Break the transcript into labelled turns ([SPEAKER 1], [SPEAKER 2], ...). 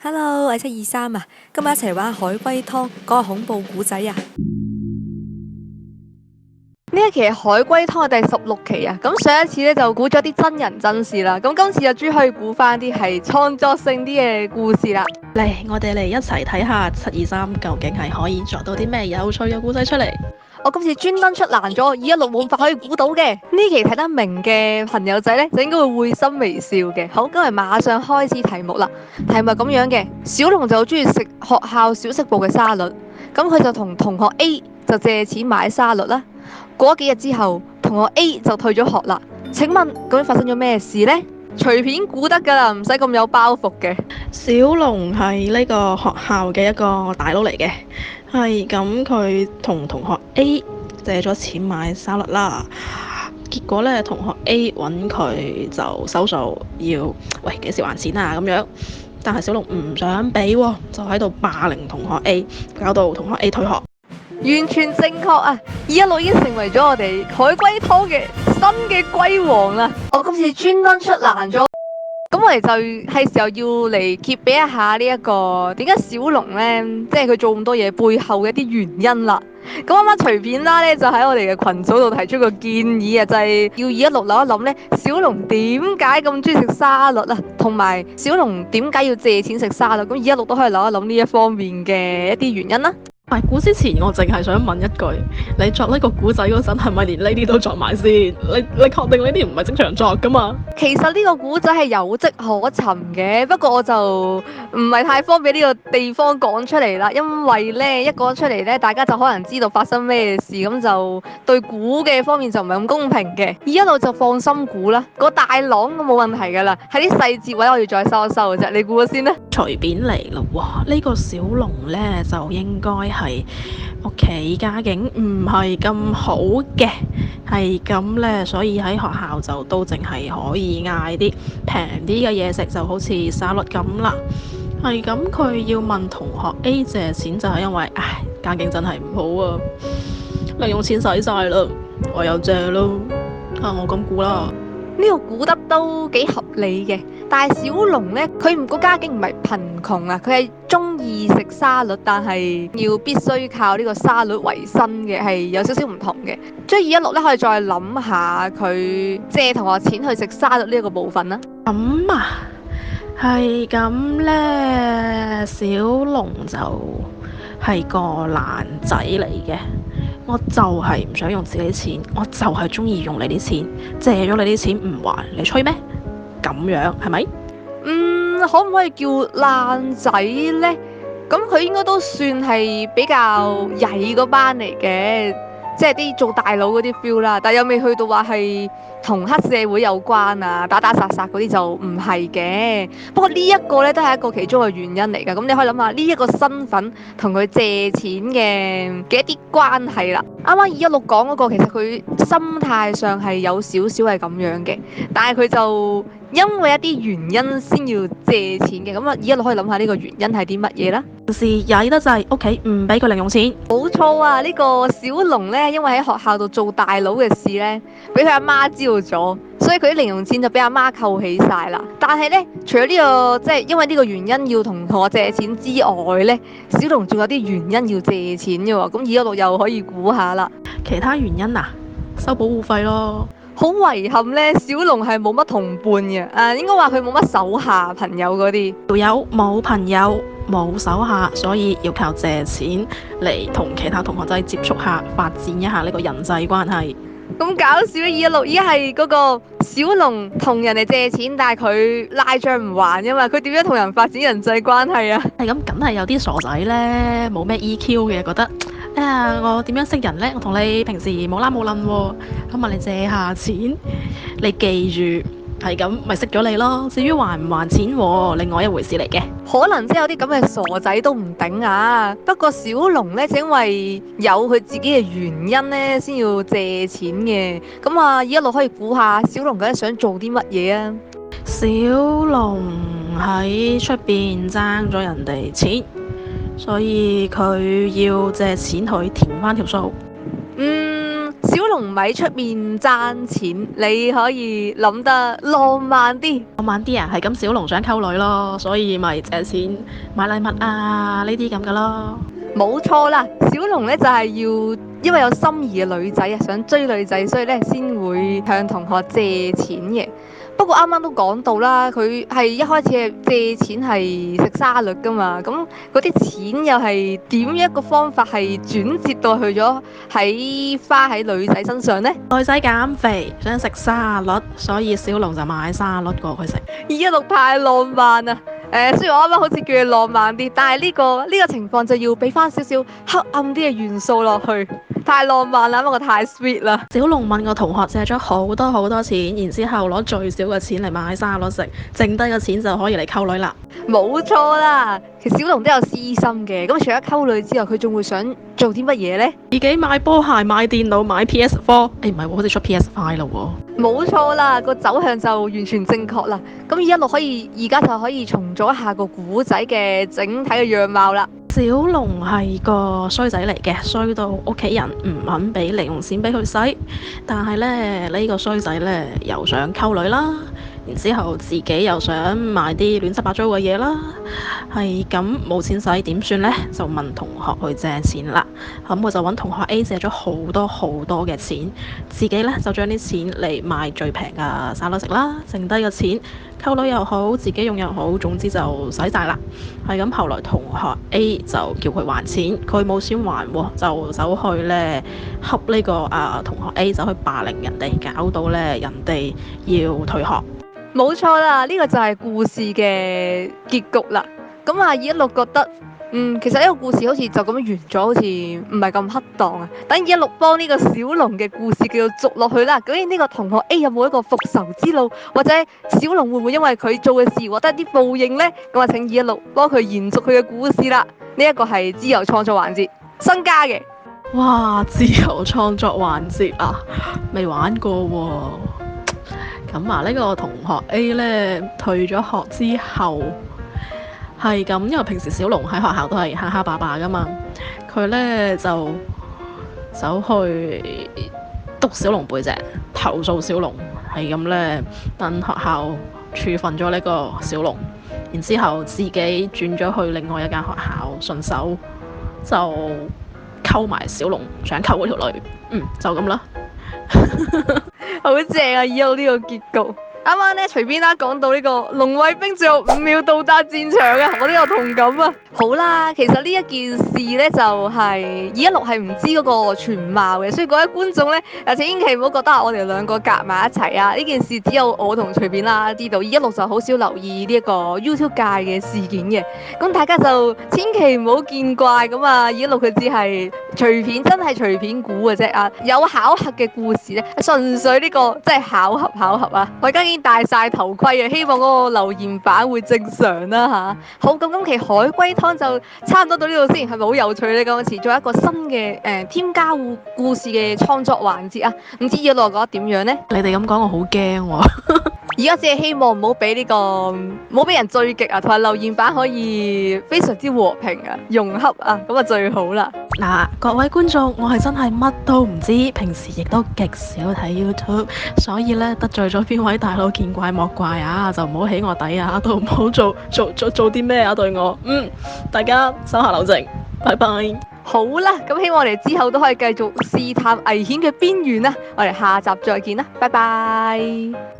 [SPEAKER 1] Hello，我係723啊，今日一齊玩海龜湯嗰個恐怖故仔啊！
[SPEAKER 2] 呢一期係海龜湯嘅第16期啊，咁上一次咧就估咗啲真人真事啦，咁今次阿朱可以估翻啲係創作性啲嘅故事啦。
[SPEAKER 3] 嚟，我哋嚟一齊睇下723究竟係可以作到啲咩有趣嘅故仔出嚟。
[SPEAKER 2] 我今次專登出難咗，216冇法可以估到嘅。呢期睇得明嘅朋友仔咧，就應該會會心微笑嘅。好，今日馬上開始題目啦。題目係咁樣嘅，小龍就好中意食學校小食部嘅沙律，咁佢就同同學 A 就借錢買沙律啦。過咗幾日之後，同學 A 就退咗學啦。請問究竟發生咗咩事呢？隨便估得噶啦，唔使咁有包袱嘅。
[SPEAKER 3] 小龍係呢個學校嘅一個大佬嚟嘅，係咁佢同同學 A 借咗錢買沙律啦。結果呢，同學 A 揾佢就收數，要喂幾時還錢啊咁樣。但係小龍唔想俾喎，就喺度霸凌同學 A，搞到同學 A 退學。
[SPEAKER 2] 完全正確啊！216已經成為咗我哋海龜湯嘅新嘅龜王啦！我今次專登出難咗，咁我哋就係時候要嚟揭秘一下呢一個點解小龍呢，即係佢做咁多嘢背後嘅一啲原因啦。咁啱啱隨便啦呢，就喺我哋嘅群組度提出個建議啊，就係要216諗一諗呢，小龍點解咁中意食沙律啊？同埋小龍點解要借錢食沙律？咁216都可以諗一諗呢一方面嘅一啲原因啦。
[SPEAKER 3] 喺估之前，我淨係想問一句：你作呢個古仔嗰陣，係咪連呢啲都作埋先？你確定呢啲唔係正常作噶嘛？
[SPEAKER 2] 其實呢個古仔係有跡可尋嘅，不過我就唔係太方便呢個地方講出嚟啦，因為呢，一講出嚟呢，大家就可能知道發生咩事，咁就對估嘅方面就唔係咁公平嘅。216就放心估啦，個大朗都冇問題噶啦，喺啲細節位我要再收一收嘅啫，你估咗先啦。
[SPEAKER 3] 隨便嚟咯喎！呢個小龍呢，就應該係屋企家境唔係咁好嘅，係咁呢，所以喺學校就都淨係可以嗌啲平啲嘅嘢食，就好似沙律咁啦。係咁，佢要問同學 A 借錢，就係因為家境真係唔好啊，零用錢使晒啦，唯有借咯。我咁估啦。
[SPEAKER 2] 呢個估得都幾合理嘅，但係小龍呢，佢個家境唔係貧窮啊，佢係中意食沙律，但係要必須靠呢個沙律為生嘅，係有少少唔同嘅。所以216呢，可以再諗下佢借同學錢去食沙律呢一個部分啦。
[SPEAKER 3] 咁啊，係咁呢，小龍就係個爛仔嚟嘅。我就係唔想用自己錢，我就係中意用你啲錢，借咗你啲錢唔還，你吹咩？咁樣係咪？
[SPEAKER 2] 可唔可以叫爛仔呢？咁佢應該都算係比較曳嗰班嚟嘅，即係啲做大佬嗰啲 feel 啦，但又未去到話係同黑社會有關啊，打打殺殺嗰啲就唔係嘅。不過呢一個呢，都係一個其中嘅原因嚟㗎。咁你可以諗下呢一個身份同佢借錢嘅一啲關係啦。啱啱216講嗰個其實佢心態上係有少少係咁樣嘅，但係佢就因為一啲原因先要借錢嘅。咁216可以諗下呢個原因係啲乜嘢啦？
[SPEAKER 3] 是曳得滯，屋企唔俾佢零用錢。
[SPEAKER 2] 冇錯啊！呢個小龍呢，因為喺學校度做大佬嘅事呢，俾佢阿媽知道咗，所以佢啲零用錢就俾阿媽扣起晒啦。但係呢，除咗呢個即係因為呢個原因要同我借錢之外呢，小龍仲有啲原因要借錢嘅喎。咁216又可以估下啦。
[SPEAKER 3] 其他原因啊，收保護費咯。
[SPEAKER 2] 好遺憾呢，小龍係冇乜同伴嘅，應該話佢冇乜手下朋友嗰啲。
[SPEAKER 3] 條友冇朋友冇手下，所以要靠借錢嚟同其他同學仔接觸下，發展一下呢個人際關係。
[SPEAKER 2] 咁搞笑！216依家係嗰個小龍同人哋借錢，但係佢拉帳唔還㗎嘛，佢點樣同人發展人際關係啊？
[SPEAKER 3] 係咁，梗係有啲傻仔呢，冇咩 EQ 嘅，覺得我點樣識人呢？我同你平時冇啦冇論喎，咁問你借下錢，你記住係咁，咪識咗你咯。至於還唔還錢，另外一回事嚟嘅。
[SPEAKER 2] 可能真係有啲咁嘅傻仔都唔頂啊！不過小龍呢，就因為有佢自己嘅原因呢，先要借錢嘅。咁216可以估下小龍究竟想做啲乜嘢啊？
[SPEAKER 3] 小龍喺出邊爭咗人哋錢，所以佢要借錢去填翻條數。
[SPEAKER 2] 小龍唔喺出面爭錢，你可以諗得浪漫啲。
[SPEAKER 3] 浪漫啲啊，係咁小龍想溝女咯，所以咪借錢買禮物啊呢啲咁嘅咯。
[SPEAKER 2] 冇錯啦，小龍咧就係要因為有心儀嘅女仔啊，想追女仔，所以咧先會向同學借錢嘅。不過啱啱都講到啦，佢係一開始係借錢係食沙律噶嘛，咁嗰啲錢又係點一個方法係轉折到去咗花喺女仔身上呢？
[SPEAKER 3] 女仔減肥想食沙律，所以小龍就買沙律過去食。
[SPEAKER 2] 216太浪漫啦！雖然我啱啱好似叫佢浪漫啲，但係呢個情況就要俾翻少少黑暗啲嘅元素落去，太浪漫啦，不過太 sweet 啦。
[SPEAKER 3] 小龍問個同學借咗好多錢，然之後攞最少嘅錢嚟買沙律食，剩低嘅錢就可以嚟溝女啦。
[SPEAKER 2] 冇錯啦，其實小龍都有私心嘅，咁除咗溝女之外，佢仲會想做啲乜嘢呢？
[SPEAKER 3] 自己買波鞋、買電腦、買 PS4，唔係喎，好似出 PS5咯喎。
[SPEAKER 2] 冇錯啦，個走向就完全正確啦。咁而家就可以重組一下個古仔嘅整體嘅樣貌啦。
[SPEAKER 3] 小龍係個衰仔嚟嘅，衰到屋企人唔肯俾零用錢俾佢使，但係咧呢個衰仔呢，又想溝女啦，然之後自己又想買啲亂七八糟嘅嘢啦，係咁冇錢使點算呢？就問同學去借錢啦。咁我就揾同學 A 借咗好多嘅錢，自己呢就將啲錢嚟買最平嘅沙律食啦，剩低嘅錢溝女又好，自己用又好，總之就使晒啦。係咁，後來同學 A 就叫佢還錢，佢冇錢還喎，就走去呢恰呢個同學 A 走去霸凌人哋，搞到呢人哋要退學。
[SPEAKER 2] 冇錯啦，呢個就係故事嘅結局啦。咁216覺得，其實呢個故事好似就咁樣完咗，好似唔係咁恰當啊。等216幫呢個小龍嘅故事叫做續落去啦。究竟呢個同學 A 有冇一個復仇之路，或者小龍會唔會因為佢做嘅事獲得一啲報應呢？咁請216幫佢延續佢嘅故事啦。呢一個係自由創作環節新加嘅。
[SPEAKER 3] 哇！自由創作環節啊，未玩過喎。咁呢個同學 A 呢，退咗學之後係咁，因為平時小龍喺學校都係蝦蝦霸霸噶嘛，佢呢就走去督小龍背脊，投訴小龍，係咁呢，等學校處分咗呢個小龍，然之後自己轉咗去另外一間學校，順手就溝埋小龍想溝嗰條女，就咁啦。
[SPEAKER 2] 好正啊！216呢個結局。啱啱咧隨便啦講到呢個龍衛兵最後5秒到達戰場啊，我都有同感啊。好啦，其實呢一件事咧就係216係唔知嗰個全貌嘅，所以各位觀眾咧，千祈唔好覺得我哋兩個夾埋一齊啊！呢件事只有我同隨便啦知道，216就好少留意呢一個 YouTube 界嘅事件嘅，咁大家就千祈唔好見怪咁啊！216佢只係隨便，真係隨便估嘅啫啊！有巧合嘅故事咧，純粹呢個真係巧合啊！我而家已經戴晒頭盔啊，希望嗰個留言板會正常啦吓。好，咁今期海龜湯就差唔多到呢度先，係咪好有趣呢？今次做一個新嘅添加故事嘅創作環節啊，唔知216覺得點樣呢？
[SPEAKER 3] 你哋咁講我好驚喎。
[SPEAKER 2] 而家只係希望唔好俾人追擊啊，同埋留言板可以非常之和平啊、融洽啊，咁啊最好啦。
[SPEAKER 3] 嗱，各位觀眾，我係真係乜都唔知，平時亦都極少睇 YouTube，所以咧得罪咗邊位大佬見怪莫怪啊，就唔好起我底啊，都唔好做啲咩啊對我，大家手下留情，拜拜。
[SPEAKER 2] 好啦，咁希望我哋之後都可以繼續試探危險嘅邊緣啊，我哋下集再見啦，拜拜。